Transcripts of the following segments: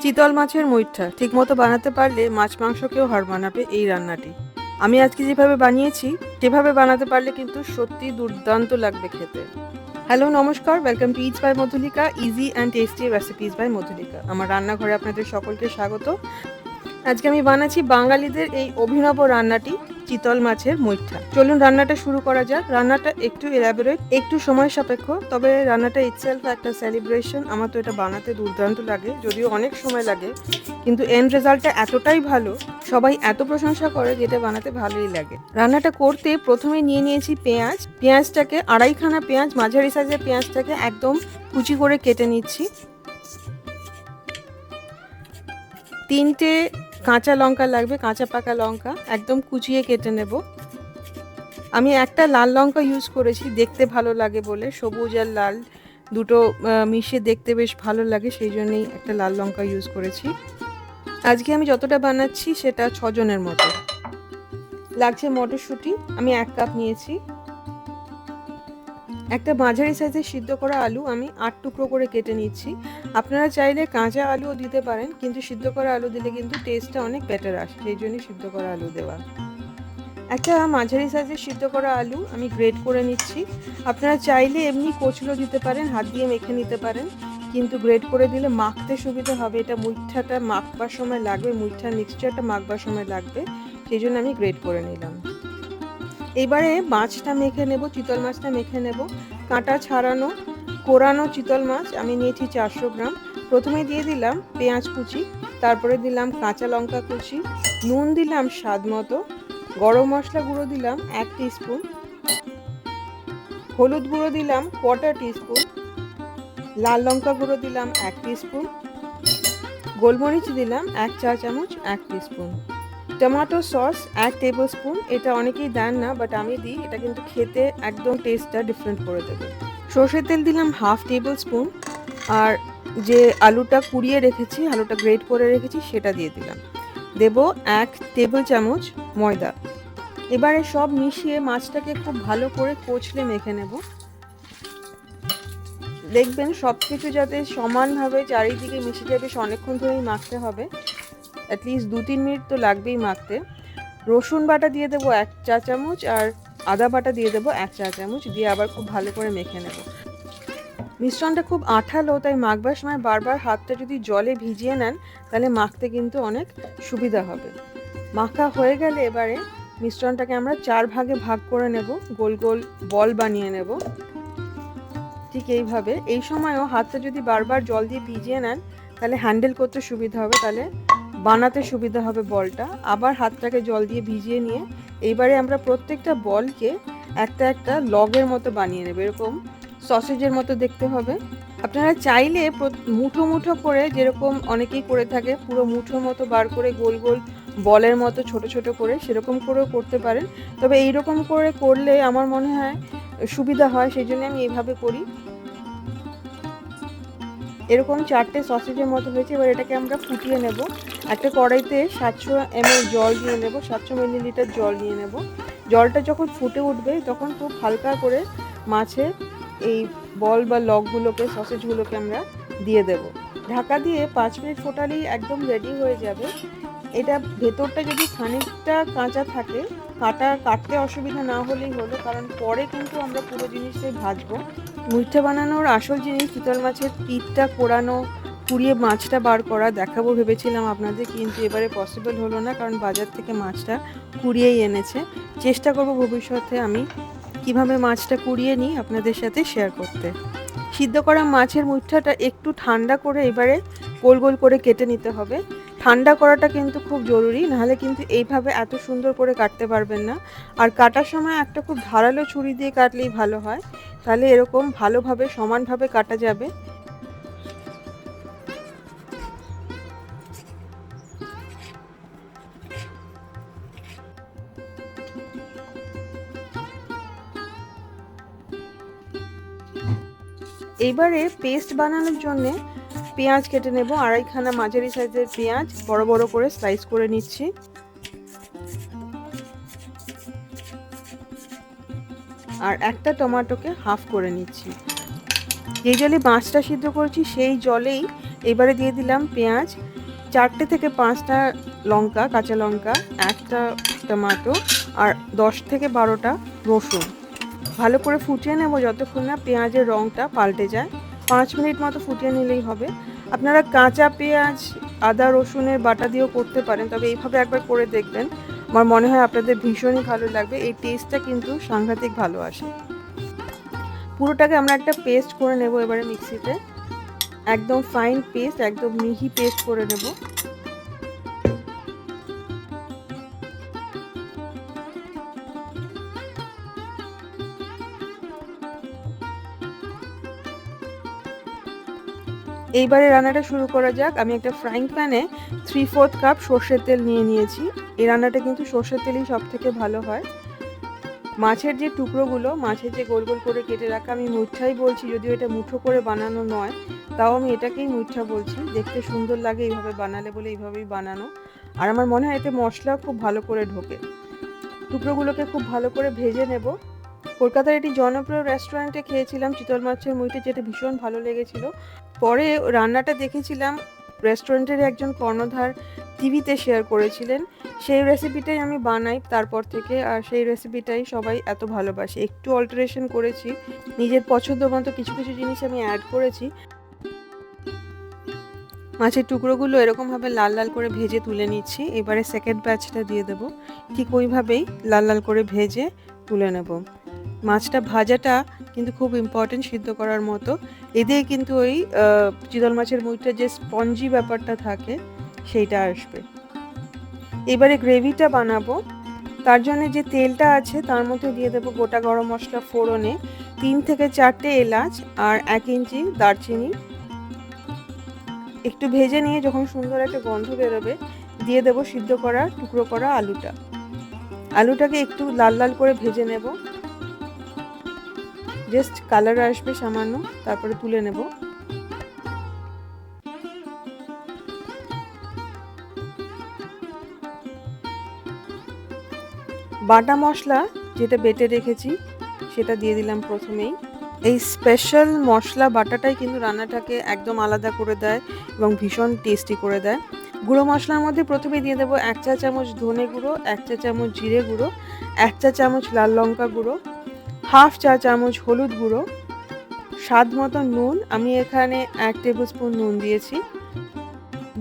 চিতল মাছের মুইঠা ঠিকমতো বানাতে পারলে মাছ মাংসকেও হার মানাবে এই রান্নাটি। আমি আজকে যেভাবে বানিয়েছি সেভাবে বানাতে পারলে কিন্তু সত্যি দুর্দান্ত লাগবে খেতে। হ্যালো, নমস্কার, welcome to it's by Madhulika, easy and tasty recipes by Madhulika. আমার রান্নাঘরে আপনাদের সকলকে স্বাগত। আজকে আমি বানাচ্ছি বাঙালিদের এই অভিনব রান্নাটি, চিতল মাছের মুইঠা। চলুন রান্নাটা শুরু করা যাক। রান্নাটা একটু এলাবোরেট, একটু সময় সাপেক্ষ, তবে রান্নাটা ইটসেলফ একটা সেলিব্রেশন। আমার তো এটা বানাতে দুর্দান্ত লাগে, যদিও অনেক সময় লাগে, কিন্তু এন্ড রেজাল্টটা এতটাই ভালো, সবাই এত প্রশংসা করে যেটা বানাতে ভালোই লাগে। রান্নাটা করতে প্রথমে নিয়ে নিয়েছি পেঁয়াজটাকে, আড়াইখানা পেঁয়াজ, মাঝারি সাইজের পেঁয়াজটাকে একদম কুচি করে কেটে নিচ্ছি। 3টে কাঁচা লঙ্কা লাগবে, কাঁচা পাকা লঙ্কা একদম কুচিয়ে কেটে নেব। আমি একটা লাল লঙ্কা ইউজ করেছি, দেখতে ভালো লাগে বলে। সবুজ আর লাল দুটো মিশিয়ে দেখতে বেশ ভালো লাগে, সেই জন্যই একটা লাল লঙ্কা ইউজ করেছি। আজকে আমি যতটা বানাচ্ছি সেটা 6 জনের মতো। লাগছে মটরশুঁটি, আমি 1 কাপ নিয়েছি। একটা মাঝারি সাইজের সিদ্ধ করা আলু আমি 8 টুকরো করে কেটে নিচ্ছি। আপনারা চাইলে কাঁচা আলুও দিতে পারেন, কিন্তু সিদ্ধ করা আলু দিলে কিন্তু টেস্টটা অনেক বেটার আসে, সেই জন্যই সিদ্ধ করা আলু দেওয়া। একটা মাঝারি সাইজের সিদ্ধ করা আলু আমি গ্রেট করে নিচ্ছি। আপনারা চাইলে এমনি কচলো দিতে পারেন, হাত দিয়ে মেখে নিতে পারেন, কিন্তু গ্রেট করে দিলে মাখতে সুবিধা হবে। এটা মুইঠাটা মাখবার সময় লাগবে, মুইঠার মিক্সচারটা মাখবার সময় লাগবে, সেই জন্য আমি গ্রেট করে নিলাম। এবারে মাছটা মেখে নেব, চিতল মাছটা মেখে নেব। কাঁটা ছাড়ানো কোরানো চিতল মাছ আমি নিয়েছি 400 গ্রাম। প্রথমে দিয়ে দিলাম পেঁয়াজ কুচি, তারপরে দিলাম কাঁচা লঙ্কা কুচি, নুন দিলাম স্বাদ মতো, গরম মশলা গুঁড়ো দিলাম 1 টিস্পুন, হলুদ গুঁড়ো দিলাম 1/4 টিস্পুন, লাল লঙ্কা গুঁড়ো দিলাম 1 টিস্পুন, গোলমরিচ দিলাম 1 চা চামচ 1 teaspoon, tomato sauce 1 table spoon. এটা অনেকেই দেন না, বাট আমি দিই, এটা কিন্তু খেতে একদম টেস্টটা ডিফারেন্ট করে দেবে। সর্ষের তেল দিলাম 1/2 টেবিল স্পুন, আর যে আলুটা কুড়িয়ে রেখেছি, আলুটা গ্রেট করে রেখেছি, সেটা দিয়ে দিলাম। দেব 1 টেবিল চামচ ময়দা। এবারে সব মিশিয়ে মাছটাকে খুব ভালো করে কচলে মেখে নেব। দেখবেন সব কিছু যাতে সমানভাবে চারিদিকে মিশে যাবে, অনেকক্ষণ ধরেই মাখতে হবে, অ্যাটলিস্ট 2-3 মিনিট তো লাগবেই মাখতে। রসুন বাটা দিয়ে দেবো 1 চা চামচ, আর আদা বাটা দিয়ে দেবো 1 চা চামচ, দিয়ে আবার খুব ভালো করে মেখে নেব। মিশ্রণটা খুব আঠালো, তাই মাখবার সময় বারবার হাতটা যদি জলে ভিজিয়ে নেন তাহলে মাখতে কিন্তু অনেক সুবিধা হবে। মাখা হয়ে গেলে এবারে মিশ্রণটাকে আমরা 4 ভাগে ভাগ করে নেব, গোল গোল বল বানিয়ে নেব। ঠিক এইভাবে। এই সময়ও হাতটা যদি বারবার জল দিয়ে ভিজিয়ে নেন তাহলে হ্যান্ডেল করতে সুবিধা হবে, তাহলে বানাতে সুবিধা হবে বলটা। আবার হাতটাকে জল দিয়ে ভিজিয়ে নিয়ে এইবারে আমরা প্রত্যেকটা বলকে একটা একটা লগের মতো বানিয়ে নেব, এরকম সসেজের মতো দেখতে হবে। আপনারা চাইলে মুঠো মুঠো করে, যেরকম অনেকেই করে থাকে, পুরো মুঠো মতো বার করে গোল গোল বলের মতো ছোট ছোট করে সেরকম করেও করতে পারেন, তবে এইরকম করে করলে আমার মনে হয় সুবিধা হয়, সেই জন্য আমি এইভাবে করি। এরকম 4টে সসেজের মতো হয়েছে। এবার এটাকে আমরা ফুটিয়ে নেব। একটা কড়াইতে 700 ml জল দিয়ে নেব, 700 মিলিলিটার জল নিয়ে নেব। জলটা যখন ফুটে উঠবে তখন খুব হালকা করে মাছের এই বল বা লগগুলোকে, সসেজগুলোকে আমরা দিয়ে দেব। ঢাকা দিয়ে 5 মিনিট ফোটালেই একদম রেডি হয়ে যাবে। এটা ভেতরটা যদি খানিকটা কাঁচা থাকে, কাটতে অসুবিধা না হলেই হলো, কারণ পরে কিন্তু আমরা পুরো জিনিসটাই ভাজবো। মুইঠা বানানোর আসল জিনিস চিতল মাছের পিঠটা কোরানো, কুড়িয়ে মাছটা বার করা। দেখাবো ভেবেছিলাম আপনাদের, কিন্তু এবারে পসিবল হলো না, কারণ বাজার থেকে মাছটা কুড়িয়েই এনেছে। চেষ্টা করব ভবিষ্যতে আমি কিভাবে মাছটা কুড়িয়ে নিই আপনাদের সাথে শেয়ার করতে। সিদ্ধ করা মাছের মুইঠাটা একটু ঠান্ডা করে এবারে গোল গোল করে কেটে নিতে হবে। ঠান্ডা করাটা কিন্তু খুব জরুরি, নাহলে কিন্তু এইভাবে এত সুন্দর করে কাটতে পারবেন না। আর কাটার সময় একটা খুব ধারালো ছুরি দিয়ে কাটলেই ভালো হয়, তাহলে এরকম ভালোভাবে সমানভাবে কাটা যাবে। এইবারে পেস্ট বানানোর জন্যে পেঁয়াজ কেটে নেব। আড়াইখানা মাঝারি সাইজের পেঁয়াজ বড় বড় করে স্লাইস করে নিচ্ছি। আর একটা টমেটোকে হাফ করে নিচ্ছি। যেই জলে মাছটা সিদ্ধ করেছি সেই জলেই এবারে দিয়ে দিলাম পেঁয়াজ, 4টে থেকে 5টা লঙ্কা, কাঁচা লঙ্কা, একটা টমেটো আর 10 থেকে 12টা রসুন। ভালো করে ফুটিয়ে নেব যতক্ষণ না পেঁয়াজের রঙটা পাল্টে যায়। 5 মিনিট মতো ফুটিয়ে নিলেই হবে। আপনারা কাঁচা পেঁয়াজ, আদা রসুনের বাটা দিয়েও করতে পারেন, তবে এইভাবে একবার করে দেখবেন, আমার মনে হয় আপনাদের ভীষণই ভালো লাগবে। এই টেস্টটা কিন্তু সাংঘাতিক ভালো আসে। পুরোটাকে আমরা একটা পেস্ট করে নেব এবারে মিক্সিতে, একদম ফাইন পেস্ট, একদম মিহি পেস্ট করে নেব। এইবারে রান্নাটা শুরু করা যাক। আমি একটা ফ্রাইং প্যানে 3/4 কাপ সর্ষের তেল নিয়ে নিয়েছি। এই রান্নাটা কিন্তু সর্ষের তেলই সব থেকে ভালো হয়। মাছের যে টুকরোগুলো, মাছের যে গোল গোল করে কেটে রাখা, আমি মুঠাই বলছি, যদিও এটা মুঠো করে বানানো নয়, তাও আমি এটাকেই মুঠা বলছি। দেখতে সুন্দর লাগে এইভাবে বানালে বলে এইভাবেই বানানো। আর আমার মনে হয় এতে মশলা খুব ভালো করে ঢোকে। টুকরোগুলোকে খুব ভালো করে ভেজে নেব। কলকাতার একটি জনপ্রিয় রেস্টুরেন্টে খেয়েছিলাম চিতল মাছের মুইঠি, যেটা ভীষণ ভালো লেগেছিল। পরে রান্নাটা দেখেছিলাম রেস্টুরেন্টের একজন কর্ণধার টিভিতে শেয়ার করেছিলেন, সেই রেসিপিটাই আমি বানাই তারপর থেকে, আর সেই রেসিপিটাই সবাই এত ভালোবাসে। একটু অল্টারেশন করেছি, নিজের পছন্দ মতো কিছু কিছু জিনিস আমি অ্যাড করেছি। মাছের টুকরোগুলো এরকমভাবে লাল লাল করে ভেজে তুলে নিচ্ছি। এবারে সেকেন্ড ব্যাচটা দিয়ে দেবো, ঠিক ওইভাবেই লাল লাল করে ভেজে তুলে নেব। মাছটা ভাজাটা কিন্তু খুব ইম্পর্টেন্ট সিদ্ধ করার মতো, এতে কিন্তু ওই চিতল মাছের মুইটার যে স্পঞ্জি ব্যাপারটা থাকে সেইটা আসবে। এবারে গ্রেভিটা বানাবো, তার জন্য যে তেলটা আছে তার মধ্যে দিয়ে দেবো গোটা গরম মশলা ফোড়নে, 3 থেকে 4টে এলাচ আর 1 ইঞ্চি দারচিনি। একটু ভেজে নিয়ে যখন সুন্দর একটা গন্ধ বেরোবে, দিয়ে দেবো সিদ্ধ করা টুকরো করা আলুটা। আলুটাকে একটু লাল লাল করে ভেজে নেব, জাস্ট কালার আসবে সামান্য, তারপরে তুলে নেব। বাটা মশলা যেটা বেটে রেখেছি সেটা দিয়ে দিলাম প্রথমেই। এই স্পেশাল মশলা বাটাটাই কিন্তু রান্নাটাকে একদম আলাদা করে দেয় এবং ভীষণ টেস্টি করে দেয়। গুঁড়ো মশলার মধ্যে প্রথমে দিয়ে দেবো 1 চা চামচ ধনে গুঁড়ো, 1 চা চামচ জিরে গুঁড়ো, 1 চা চামচ লাল লঙ্কা গুঁড়ো, 1/2 চা চামচ হলুদ গুঁড়ো, স্বাদ মতো নুন, আমি এখানে 1 টেবিল স্পুন নুন দিয়েছি,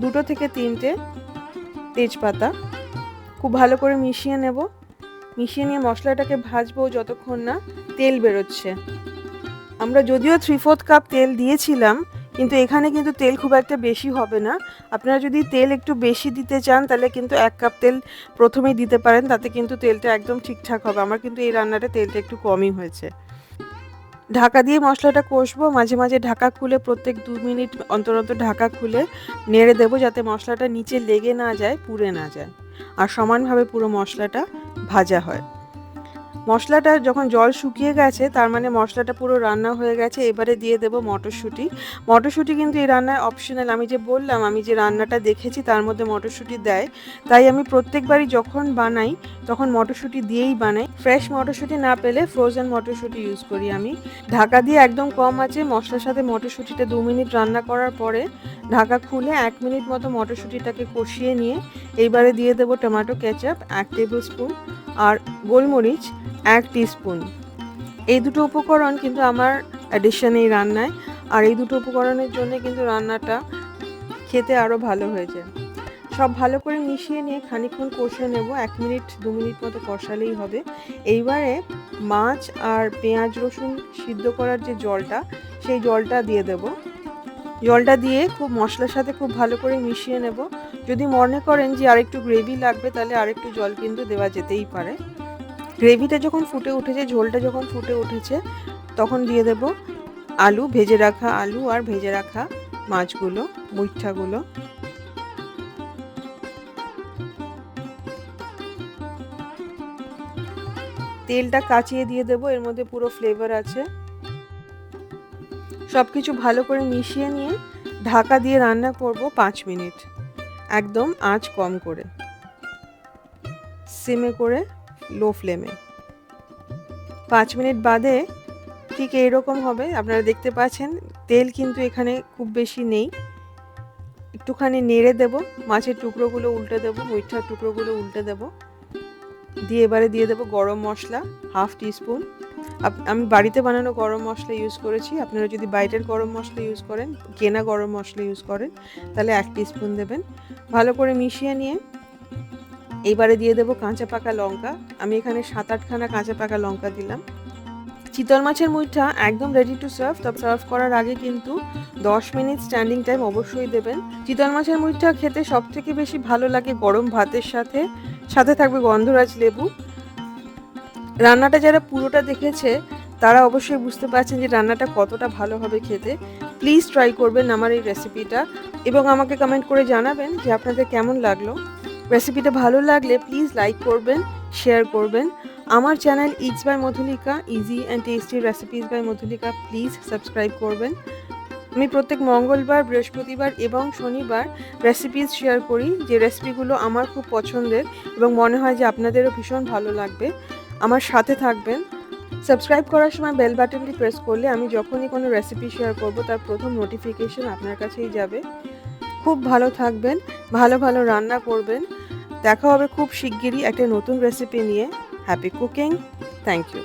2 থেকে 3টে তেজপাতা। খুব ভালো করে মিশিয়ে নেব। মিশিয়ে নিয়ে মশলাটাকে ভাজবো যতক্ষণ না তেল বেরোচ্ছে। আমরা যদিও 3/4 কাপ তেল দিয়েছিলাম, কিন্তু এখানে কিন্তু তেল খুব একটা বেশি হবে না। আপনারা যদি তেল একটু বেশি দিতে চান তাহলে কিন্তু 1 কাপ তেল প্রথমেই দিতে পারেন, তাতে কিন্তু তেলটা একদম ঠিকঠাক হবে। আমার কিন্তু এই রান্নাটা তেলটা একটু কমই হয়েছে। ঢাকা দিয়ে মশলাটা কষবো, মাঝে মাঝে ঢাকা খুলে প্রত্যেক 2 মিনিট অন্তর অন্তর ঢাকা খুলে নেড়ে দেবো, যাতে মশলাটা নিচে লেগে না যায়, পুড়ে না যায়, আর সমানভাবে পুরো মশলাটা ভাজা হয়। মশলাটা যখন জল শুকিয়ে গেছে তার মানে মশলাটা পুরো রান্না হয়ে গেছে। এবারে দিয়ে দেব মটরশুঁটি। মটরশুঁটি কিন্তু এই রান্নায় অপশনাল। আমি যে বললাম, আমি যে রান্নাটা দেখেছি তার মধ্যে মটরশুঁটি দেয়, তাই আমি প্রত্যেকবারই যখন বানাই তখন মটরশুঁটি দিয়েই বানাই। ফ্রেশ মটরশুঁটি না পেলে ফ্রোজেন মটরশুঁটি ইউজ করি আমি। ঢাকা দিয়ে একদম কম আছে মশলার সাথে মটরশুঁটিটা 2 মিনিট রান্না করার পরে ঢাকা খুলে 1 মিনিট মতো মটরশুঁটিটাকে কষিয়ে নিয়ে এইবারে দিয়ে দেবো টমেটো কেচাপ 1 টেবিল স্পুন আর গোলমরিচ 1 টিস্পুন। এই দুটো উপকরণ কিন্তু আমার অ্যাডিশন এই রান্নায়, আর এই দুটো উপকরণের জন্য কিন্তু রান্নাটা খেতে আরও ভালো হয়েছে। সব ভালো করে মিশিয়ে নিয়ে খানিকক্ষণ কষে নেব, 1 মিনিট 2 মিনিট মতো কষালেই হবে। এইবারে মাছ আর পেঁয়াজ রসুন সিদ্ধ করার যে জলটা, সেই জলটা দিয়ে দেব। জলটা দিয়ে খুব মশলার সাথে খুব ভালো করে মিশিয়ে নেব। যদি মনে করেন যে আরেকটু গ্রেভি লাগবে তাহলে আরেকটু জল কিন্তু দেওয়া যেতেই পারে। গ্রেভিটা যখন ফুটে উঠেছে, ঝোলটা যখন ফুটে উঠেছে, তখন দিয়ে দেব আলু, ভেজে রাখা আলু আর ভেজে রাখা মাছগুলো, মুইঠাগুলো। তেলটা কাঁচিয়ে দিয়ে দেবো, এর মধ্যে পুরো ফ্লেভার আছে। সব কিছু ভালো করে মিশিয়ে নিয়ে ঢাকা দিয়ে রান্না করব 5 মিনিট, একদম আঁচ কম করে, সিমে করে, লো ফ্লেমে। 5 মিনিট বাদে ঠিক এইরকম হবে। আপনারা দেখতে পাচ্ছেন তেল কিন্তু এখানে খুব বেশি নেই, একটুখানি নেড়ে দেব, মাছের টুকরোগুলো উল্টে দেবো, মুইঠার টুকরোগুলো উল্টে দেবো, দিয়ে এবারে দিয়ে দেবো গরম মশলা 1/2 টিস্পুন। আমি বাড়িতে বানানো গরম মশলা ইউজ করেছি, আপনারা যদি বাইরের গরম মশলা ইউজ করেন, কেনা গরম মশলা ইউজ করেন, তাহলে 1 টিস্পুন দেবেন। ভালো করে মিশিয়ে নিয়ে এইবারে দিয়ে দেবো কাঁচা পাকা লঙ্কা। আমি এখানে 7-8খানা কাঁচা পাকা লঙ্কা দিলাম। চিতল মাছের মুইঠা একদম রেডি টু সার্ভ। তবে সার্ভ করার আগে কিন্তু 10 মিনিট স্ট্যান্ডিং টাইম অবশ্যই দেবেন। চিতল মাছের মুইঠা খেতে সবথেকে বেশি ভালো লাগে গরম ভাতের সাথে, সাথে থাকবে গন্ধরাজ লেবু। রান্নাটা যারা পুরোটা দেখেছে তারা অবশ্যই বুঝতে পারছেন যে রান্নাটা কতটা ভালো হবে খেতে। প্লিজ ট্রাই করবেন আমার এই রেসিপিটা এবং আমাকে কমেন্ট করে জানাবেন যে আপনাদের কেমন লাগলো। রেসিপিটা ভালো লাগলে প্লিজ লাইক করবেন, শেয়ার করবেন। আমার channel it's by Madhulika, easy and tasty recipes by Madhulika, please subscribe করবেন। আমি প্রত্যেক মঙ্গলবার, বৃহস্পতিবার এবং শনিবার রেসিপিস শেয়ার করি, যে রেসিপিগুলো আমার খুব পছন্দের এবং মনে হয় যে আপনাদেরও ভীষণ ভালো লাগবে। আমার সাথে থাকবেন। সাবস্ক্রাইব করার সময় বেল বাটনটি প্রেস করলে আমি যখনই কোনো রেসিপি শেয়ার করব তার প্রথম নোটিফিকেশন আপনার কাছেই যাবে। খুব ভালো থাকবেন, ভালো ভালো রান্না করবেন। দেখা হবে খুব শিগগিরই একটা নতুন রেসিপি নিয়ে। Happy cooking. Thank you.